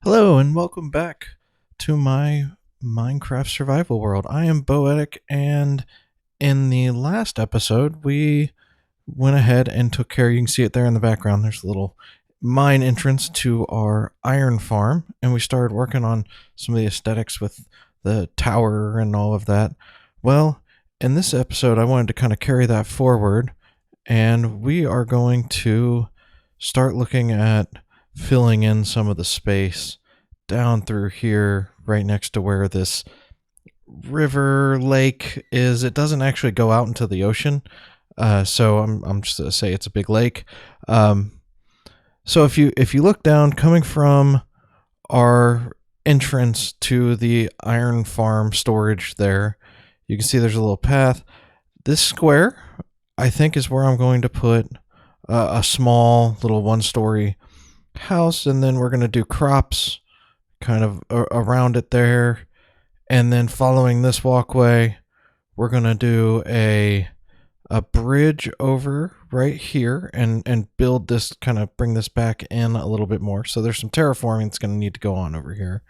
Hello and welcome back to my Minecraft survival world. I am Boetic, and in the last episode we went ahead and took care. You can see it there in the background. There's a little mine entrance to our iron farm, and we started working on some of the aesthetics with the tower and all of that. Well, in this episode I wanted to kind of carry that forward, and we are going to start looking at filling in some of the space down through here right next to where this river lake is. It doesn't actually go out into the ocean, so I'm just gonna say it's a big lake. So if you look down, coming from our entrance to the iron farm storage there, you can see there's a little path. This square, I think, is where I'm going to put a small little one-story house, and then we're going to do crops kind of around it there. And then following this walkway, we're going to do a bridge over right here and build this, kind of bring this back in a little bit more. So there's some terraforming that's going to need to go on over here.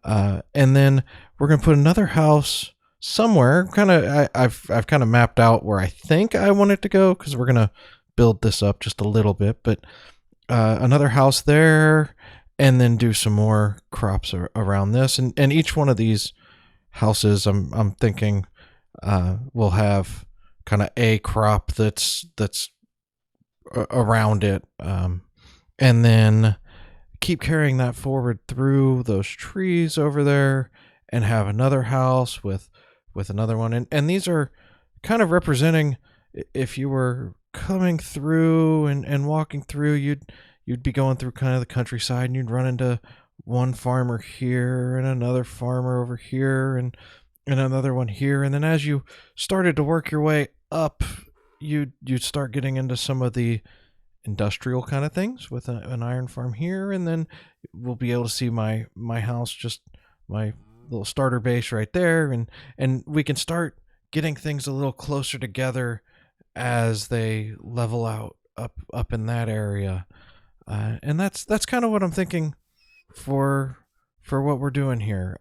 And then we're going to put another house somewhere. I've kind of mapped out where I think I want it to go, because we're going to build this up just a little bit. But another house there, and then do some more crops around this. And each one of these houses, I'm thinking, will have kind of a crop that's around it, and then keep carrying that forward through those trees over there, and have another house with another one. And these are kind of representing, if you were coming through and walking through, you'd be going through kind of the countryside, and you'd run into one farmer here and another farmer over here and another one here. And then as you started to work your way up, you'd start getting into some of the industrial kind of things with an iron farm here. And then we'll be able to see my house, just my little starter base right there. And we can start getting things a little closer together as they level out up in that area. And that's kind of what I'm thinking for what we're doing here.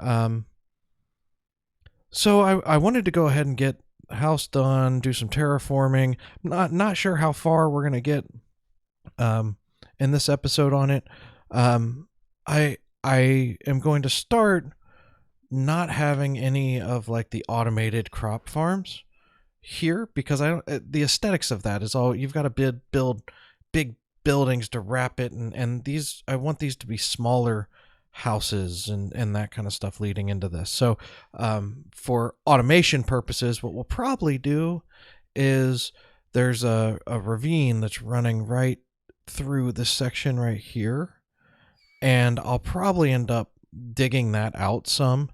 So I wanted to go ahead and get the house done, do some terraforming. Not sure how far we're gonna get in this episode on it. I am going to start not having any of like the automated crop farms here, because the aesthetics of that is all you've got to build big buildings to wrap it, and these, I want these to be smaller houses and that kind of stuff leading into this. So for automation purposes, what we'll probably do is there's a ravine that's running right through this section right here, and I'll probably end up digging that out some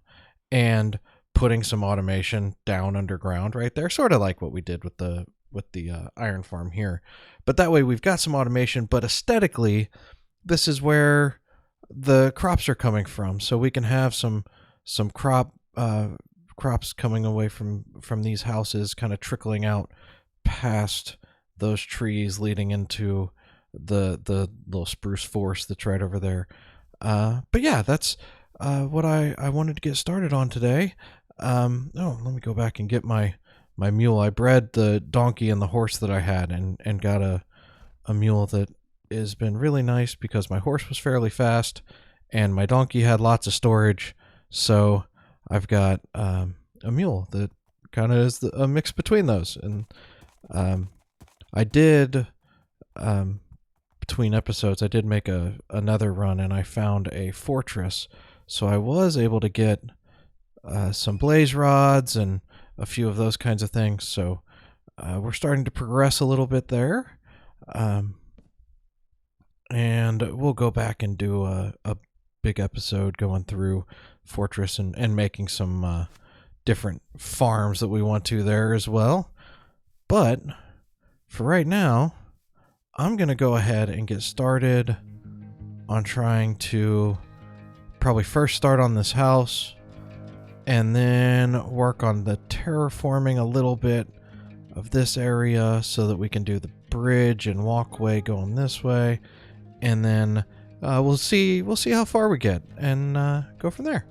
and putting some automation down underground right there, sort of like what we did with the iron farm here. But that way we've got some automation, but aesthetically this is where the crops are coming from, so we can have some crops coming away from these houses, kind of trickling out past those trees, leading into the little spruce forest that's right over there. But yeah, that's what I wanted to get started on today. Let me go back and get my mule. I bred the donkey and the horse that I had, and got a mule that has been really nice, because my horse was fairly fast and my donkey had lots of storage. So I've got a mule that kind of is a mix between those. And I did, between episodes, I did make another run, and I found a fortress. So I was able to get some blaze rods and a few of those kinds of things. So we're starting to progress a little bit there. And we'll go back and do a big episode going through Fortress and making some different farms that we want to there as well. But for right now, I'm going to go ahead and get started on trying to probably first start on this house, and then work on the terraforming a little bit of this area so that we can do the bridge and walkway going this way. And then we'll see how far we get and go from there.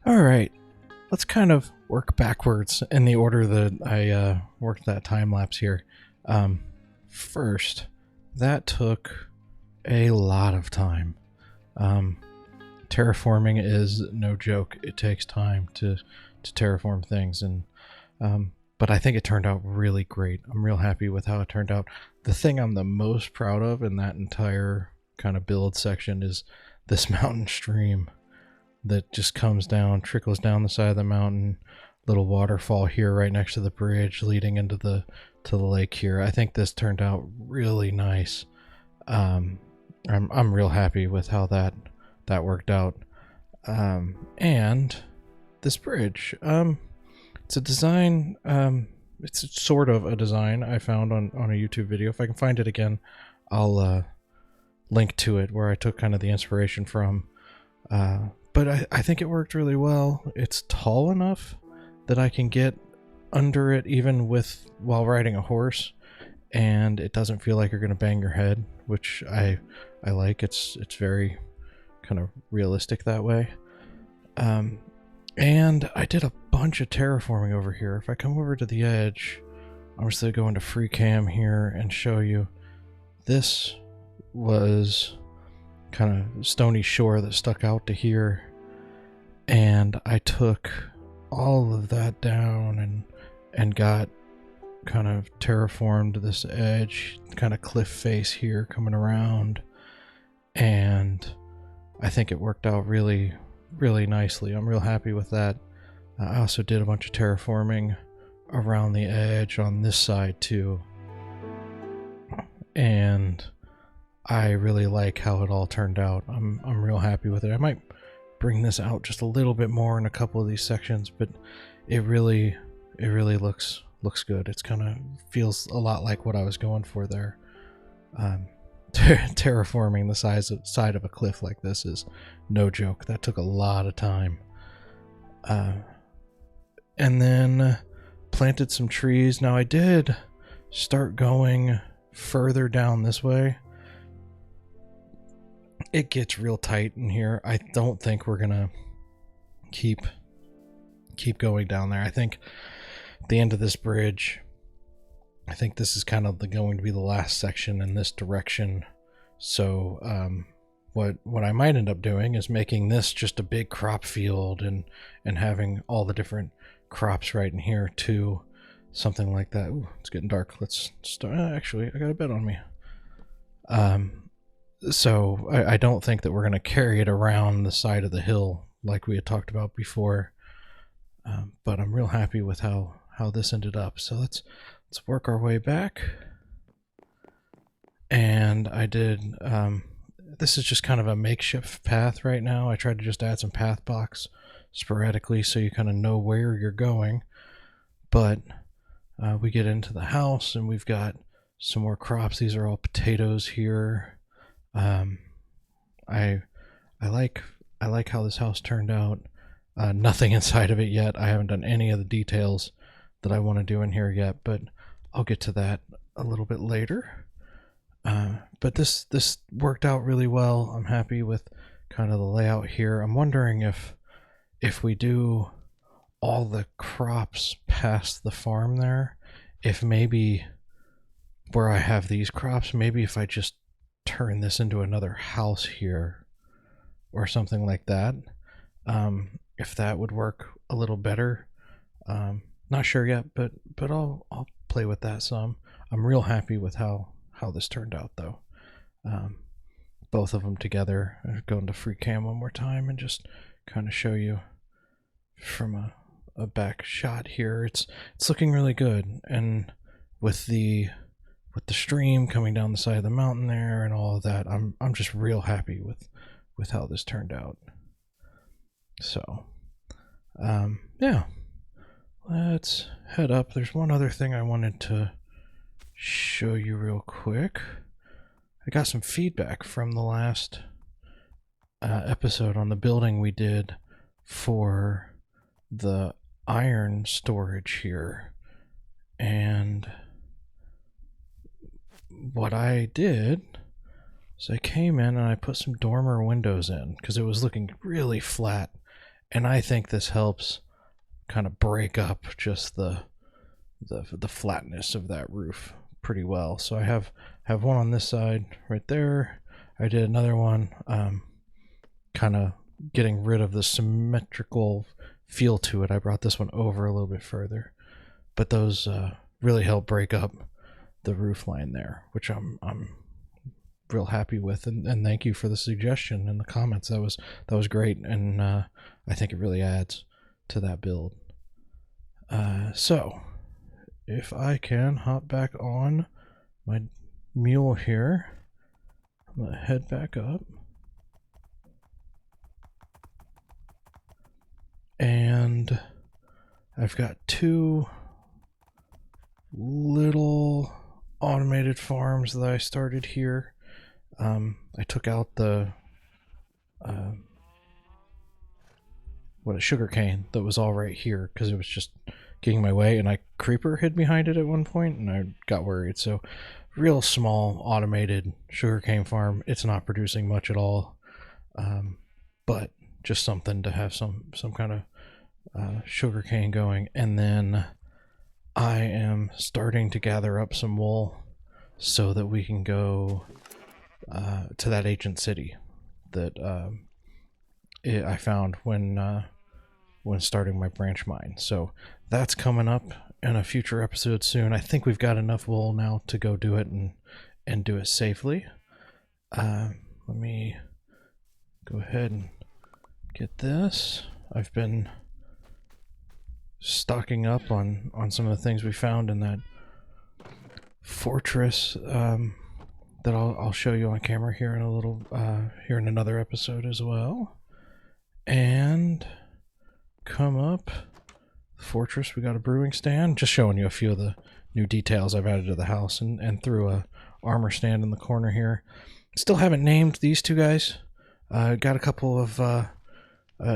Alright, let's kind of work backwards in the order that I worked that time lapse here. First, that took a lot of time. Terraforming is no joke. It takes time to terraform things, and but I think it turned out really great. I'm real happy with how it turned out. The thing I'm the most proud of in that entire kind of build section is this mountain stream that just comes down, trickles down the side of the mountain. Little waterfall here right next to the bridge leading into the lake here. I think this turned out really nice. I'm real happy with how that worked out. And this bridge, it's a design, it's sort of a design I found on a YouTube video. If I can find it again, I'll link to it where I took kind of the inspiration from. But I think it worked really well. It's tall enough that I can get under it even while riding a horse, and it doesn't feel like you're going to bang your head, which I like. It's very kind of realistic that way. And I did a bunch of terraforming over here. If I come over to the edge, I'm just going to go into free cam here and show you. This was kind of stony shore that stuck out to here, and I took all of that down and got kind of terraformed this edge, kind of cliff face here coming around, and I think it worked out really, really nicely. I'm real happy with that. I also did a bunch of terraforming around the edge on this side too, and I really like how it all turned out. I'm real happy with it. I might bring this out just a little bit more in a couple of these sections, but it really looks good. It's kind of feels a lot like what I was going for there. Terraforming the side of a cliff like this is no joke. That took a lot of time. And then planted some trees. Now I did start going further down this way. It gets real tight in here. I don't think we're gonna keep going down there. I think the end of this bridge, I think this is kind of going to be the last section in this direction. So what I might end up doing is making this just a big crop field and having all the different crops right in here too, something like that. Ooh, it's getting dark. Let's start. Actually, I got a bed on me. So I don't think that we're going to carry it around the side of the hill like we had talked about before. But I'm real happy with how this ended up. So let's work our way back. And I did, this is just kind of a makeshift path right now. I tried to just add some path blocks sporadically so you kind of know where you're going. But we get into the house and we've got some more crops. These are all potatoes here. I like how this house turned out. Nothing inside of it yet. I haven't done any of the details that I want to do in here yet, but I'll get to that a little bit later. But this worked out really well. I'm happy with kind of the layout here. I'm wondering if we do all the crops past the farm there, if maybe where I have these crops, maybe if I just turn this into another house here or something like that, if that would work a little better. Not sure yet, but I'll play with that some. I'm real happy with how this turned out though. Both of them together. I'll go into free cam one more time and just kind of show you from a back shot here. It's looking really good, and with the stream coming down the side of the mountain there and all of that, I'm just real happy with how this turned out. So yeah, let's head up. There's one other thing I wanted to show you real quick. I got some feedback from the last episode on the building we did for the iron storage here, and what I did is I came in and I put some dormer windows in because it was looking really flat, and I think this helps kind of break up just the flatness of that roof pretty well. So I have one on this side right there. I did another one kind of getting rid of the symmetrical feel to it. I brought this one over a little bit further, but those really help break up the roof line there, which I'm real happy with, and thank you for the suggestion in the comments. That was great, and I think it really adds to that build. So if I can hop back on my mule here, I'm gonna head back up, and I've got two little automated farms that I started here. I took out the a sugarcane that was all right here because it was just getting my way, and a creeper hid behind it at one point, and I got worried. So, real small automated sugarcane farm. It's not producing much at all, but just something to have some kind of sugarcane going. And then I am starting to gather up some wool so that we can go to that ancient city that I found when starting my branch mine. So that's coming up in a future episode soon. I think we've got enough wool now to go do it and do it safely. Let me go ahead and get this. I've been stocking up on some of the things we found in that fortress that I'll show you on camera here in a little here in another episode as well. And come up fortress, we got a brewing stand. Just showing you a few of the new details I've added to the house, and threw a armor stand in the corner here. Still haven't named these two guys. Got a couple of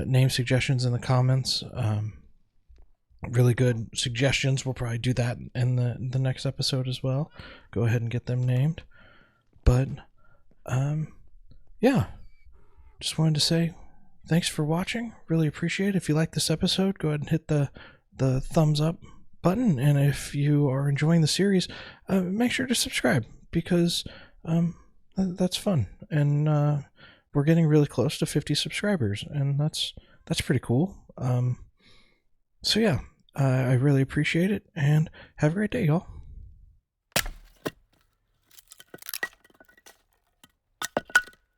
name suggestions in the comments. Really good suggestions. We'll probably do that in the next episode as well. Go ahead and get them named. But yeah, just wanted to say thanks for watching. Really appreciate it. If you like this episode, go ahead and hit the thumbs up button, and if you are enjoying the series, make sure to subscribe, because that's fun, and we're getting really close to 50 subscribers, and that's pretty cool. So yeah, I really appreciate it, and have a great day, y'all.